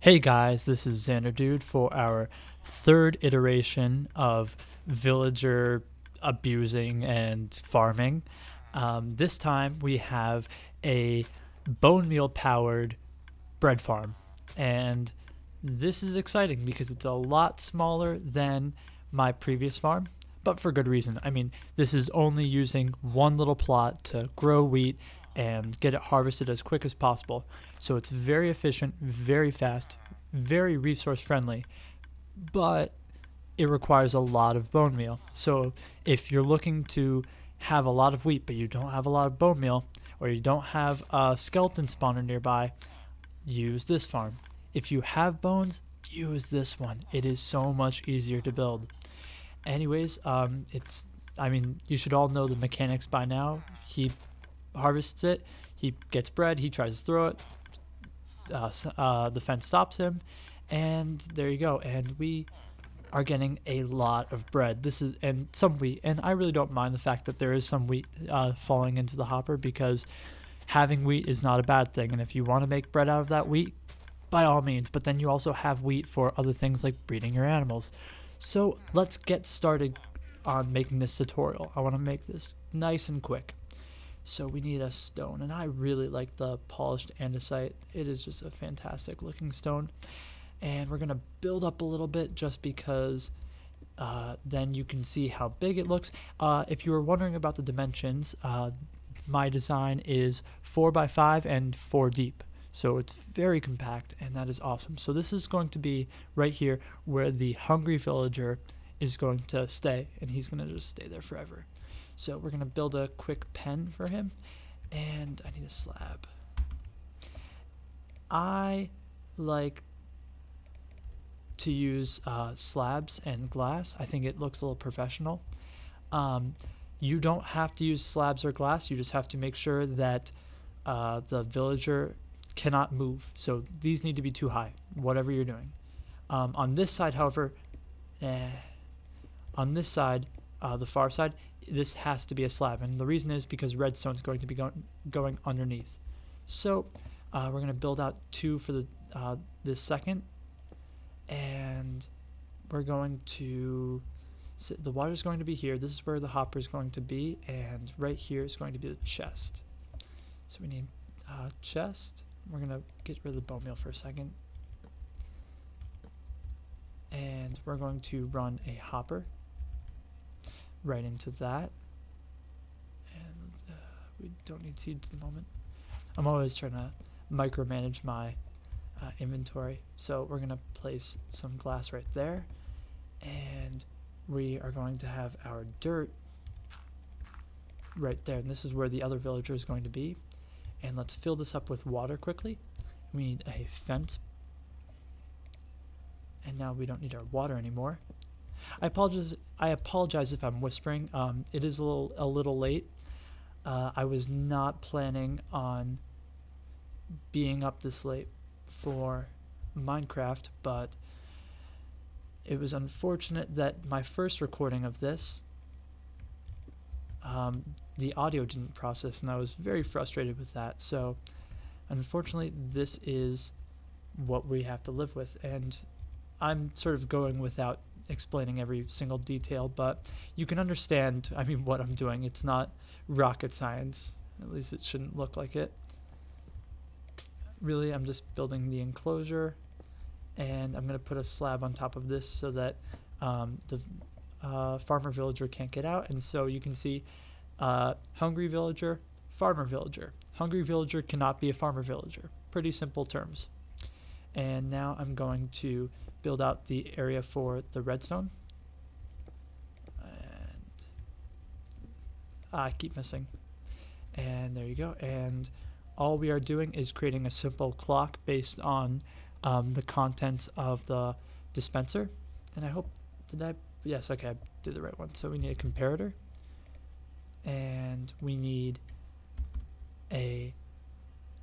Hey guys, this is Xander Dude for our third iteration of villager abusing and farming. This time we have a bone meal powered bread farm, and this is exciting because it's a lot smaller than my previous farm, but for good reason. I mean, this is only using one little plot to grow wheat and get it harvested as quick as possible. So it's very efficient, very fast, very resource friendly, but it requires a lot of bone meal. So if you're looking to have a lot of wheat but you don't have a lot of bone meal, or you don't have a skeleton spawner nearby, use this farm. If you have bones, use this one. It is so much easier to build. Anyways, I mean, you should all know the mechanics by now. He harvests it, he gets bread, he tries to throw it, the fence stops him, and there you go. And we are getting a lot of bread. This is and some wheat, and I really don't mind the fact that there is some wheat falling into the hopper, because having wheat is not a bad thing. And if you want to make bread out of that wheat, by all means. But then you also have wheat for other things like breeding your animals. So let's get started on making this tutorial. I want to make this nice and quick. So we need a stone, and I really like the polished andesite. It is just a fantastic looking stone. And we're going to build up a little bit just because then you can see how big it looks. If you were wondering about the dimensions, my design is 4 by 5 and 4 deep. So it's very compact, and that is awesome. So this is going to be right here where the hungry villager is going to stay, and he's going to just stay there forever. So we're going to build a quick pen for him, and I need a slab. I like to use slabs and glass. I think it looks a little professional. You don't have to use slabs or glass. You just have to make sure that the villager cannot move. So these need to be too high, whatever you're doing. On this side, however, on this side, the far side, this has to be a slab. And the reason is because redstone is going to be going underneath. So we're going to build out 2 for this second. And we're going to, the water is going to be here. This is where the hopper is going to be, and right here is going to be the chest. So we need a chest. We're going to get rid of the bone meal for a second. And we're going to run a hopper right into that. And we don't need seeds at the moment. I'm always trying to micromanage my inventory. So we're going to place some glass right there, and we are going to have our dirt right there, and this is where the other villager is going to be. And let's fill this up with water quickly. We need a fence, and now we don't need our water anymore. I apologize if I'm whispering. It is a little late. I was not planning on being up this late for Minecraft, but it was unfortunate that my first recording of this, the audio didn't process, and I was very frustrated with that. So unfortunately, this is what we have to live with, and I'm sort of going without explaining every single detail, but you can understand, I mean, what I'm doing. It's not rocket science. At least it shouldn't look like it. Really, I'm just building the enclosure, and I'm going to put a slab on top of this so that the farmer villager can't get out. And so you can see hungry villager, farmer villager. Hungry villager cannot be a farmer villager. Pretty simple terms. And now I'm going to build out the area for the redstone. And I keep missing. And there you go. And all we are doing is creating a simple clock based on the contents of the dispenser. And I hope, yes, okay, I did the right one. So we need a comparator, and we need a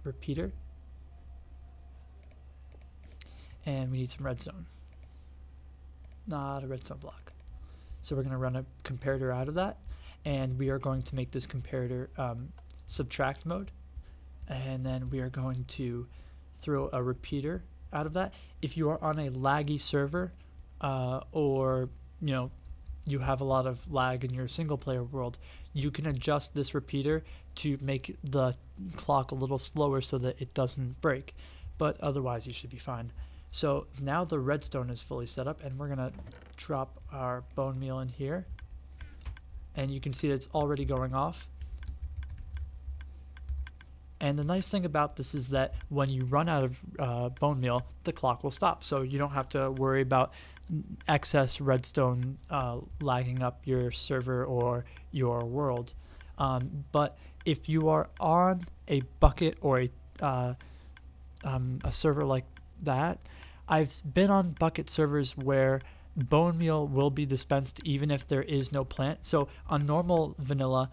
repeater, and we need some redstone. Not a redstone block. So we're going to run a comparator out of that, and we are going to make this comparator subtract mode. And then we are going to throw a repeater out of that, if you are on a laggy server, or you know you have a lot of lag in your single player world, you can adjust this repeater to make the clock a little slower so that it doesn't break. But otherwise, you should be fine. So now the redstone is fully set up, and we're gonna drop our bone meal in here, and you can see that it's already going off. And the nice thing about this is that when you run out of bone meal, the clock will stop. So you don't have to worry about excess redstone lagging up your server or your world. But if you are on a bucket or a server like that, I've been on bucket servers where bone meal will be dispensed even if there is no plant. So on normal vanilla,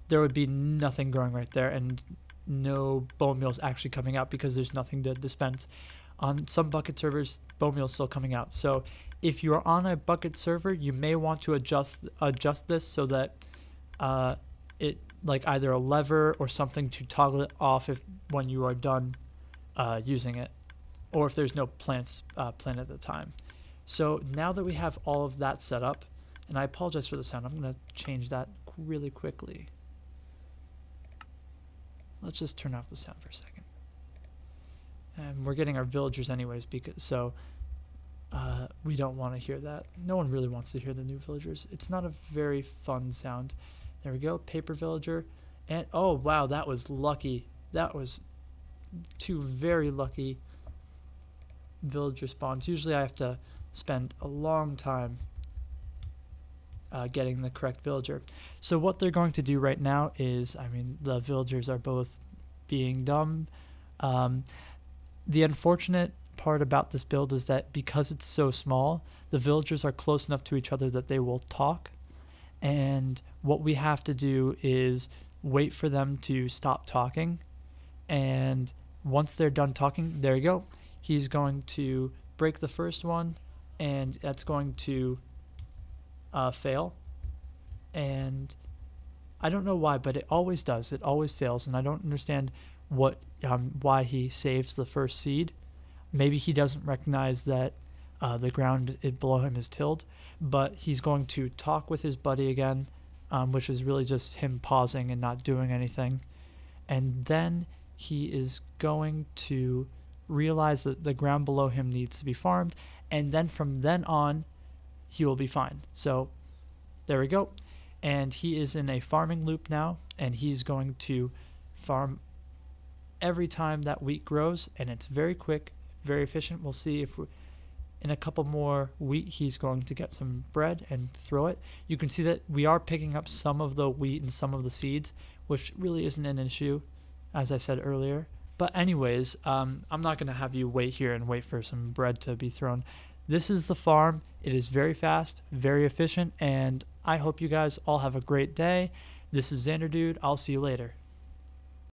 there would be nothing growing right there, and no bone meal is actually coming out because there's nothing to dispense. On some bucket servers, bone meal is still coming out. So if you're on a bucket server, you may want to adjust this so that it, like either a lever or something to toggle it off when you are done using it, or if there's no plants planted at the time. So now that we have all of that set up, and I apologize for the sound, I'm going to change that really quickly. Let's just turn off the sound for a second. And we're getting our villagers anyways, so we don't want to hear that. No one really wants to hear the new villagers. It's not a very fun sound. There we go, paper villager. And oh wow, that was lucky. That was 2 very lucky villager spawns. Usually I have to spend a long time getting the correct villager. So what they're going to do right now is, I mean, the villagers are both being dumb. The unfortunate part about this build is that because it's so small, the villagers are close enough to each other that they will talk. And what we have to do is wait for them to stop talking. And once they're done talking, there you go. He's going to break the first one, and that's going to fail. And I don't know why, but it always does. It always fails, and I don't understand why he saves the first seed. Maybe he doesn't recognize that the ground below him is tilled, but he's going to talk with his buddy again, which is really just him pausing and not doing anything. And then he is going to realize that the ground below him needs to be farmed, and then from then on, he will be fine. So there we go. And he is in a farming loop now, and he's going to farm every time that wheat grows, and it's very quick, very efficient. We'll see if in a couple more wheat he's going to get some bread and throw it. You can see that we are picking up some of the wheat and some of the seeds, which really isn't an issue, as I said earlier. But anyways, I'm not going to have you wait here and wait for some bread to be thrown. This is the farm. It is very fast, very efficient, and I hope you guys all have a great day. This is Xander Dude. I'll see you later.